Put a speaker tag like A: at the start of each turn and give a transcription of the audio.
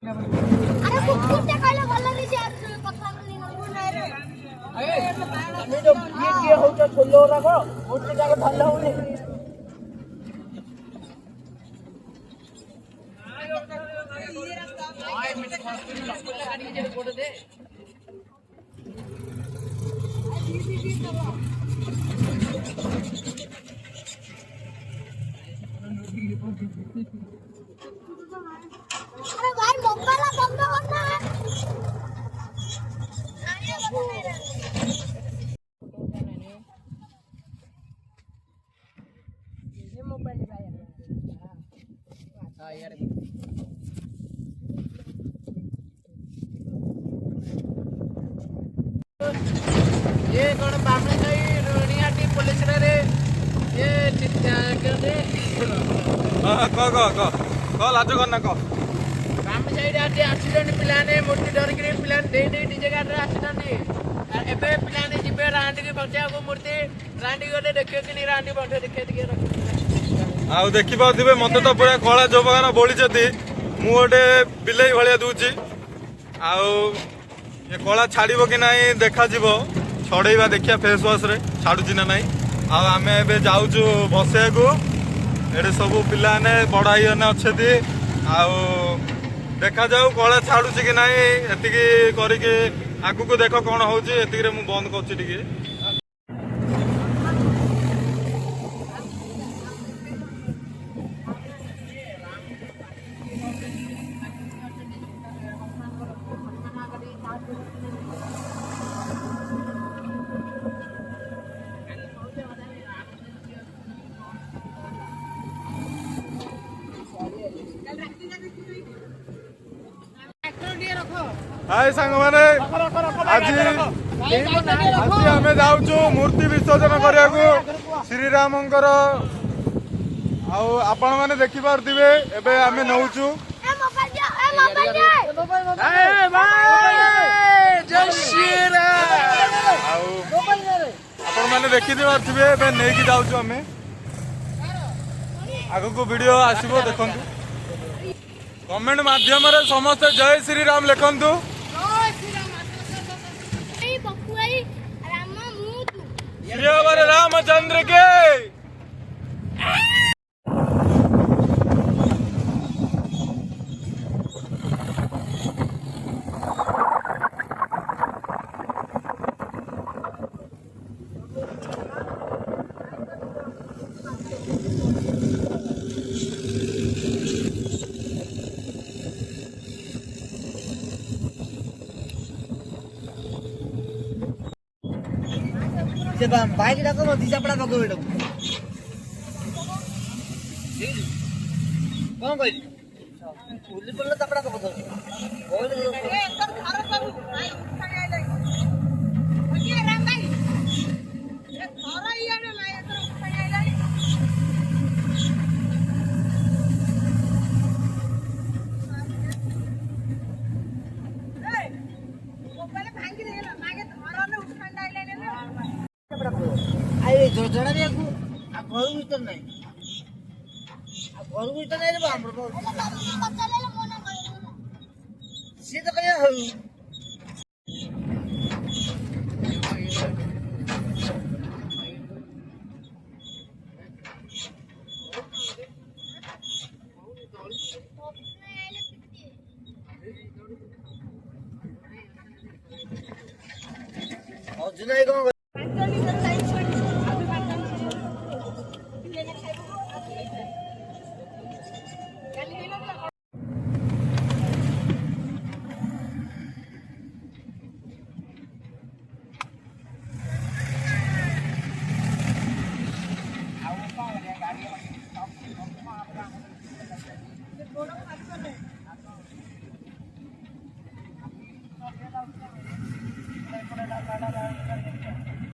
A: अरे कुत्ते कहले भल नहीं जे कथा नहीं नै रे
B: ଆମେ ଯୋଉ କିଏ ହଉଛ ଛୋଲ ଗୁଡାକ ଗୋଟେ ଜାଗା ଭଲ ହଉନି।
A: अरे भाई मोबाइल बंद करना है ये मोबाइल भाई हां यार
B: ये कौन बामणी साई रोनियाटी पुलिस रे ये कहते
C: हां क लाज करना क
B: बामणी साई आटे एक्सीडेंट पिलाने मूर्ति डर के पिलाने दे डीजे गाड़ी रे एक्सीडेंट एबे पिलाने जिबे रांडी के बचा को मूर्ति रांडी गले देखियो कि नहीं रांडी बंठे देखे दिए
C: आउ देखि पाउथिबे मते तो पूरा कळा जोबगान बोली जति मु गोटे बिलेई भलिया दूची आउ ये कला छाड़ब कि ना देखा छड़ेवा देखिया फेस वाश रे छाड़ुची ना ना आम ए जाऊँ बसया को ये सब पिलाने बड़ाई अच्छे देखा जाऊ कला छाड़ुची कि ना एतिकी करके आगु को देख कौन हो बंद कर हाय सांग माने आज आम जाऊँ मूर्ति विसर्जन करने श्रीरामंकर आपण मैंने देखी पार्थिवे एबे आमे नौचु आपण मैंने देखी पार्थिवे एबे नहीं जाऊँ आम आगु को वीडियो आसबो देखंतु कमेंट माध्यम रे समस्त जय श्री राम लिखंतु श्री रामचंद्र के
B: बाइक डाको दिशा पड़ा पको बेटो कौन कहली पुलिस पड़ला तपड़ा पको दो बोल ए एकदम घर सब भाई उठाने आइले ओके राम भाई ए घर इयाने ना एकदम उठाने आइले ए मोबाइल भांगी देला मागे घर ने उठाने आइले ने आई जोड़ा रे को आ घर भीतर नहीं आ घर भीतर नहीं रे हमर सी तो कहिया हो और जुनाई को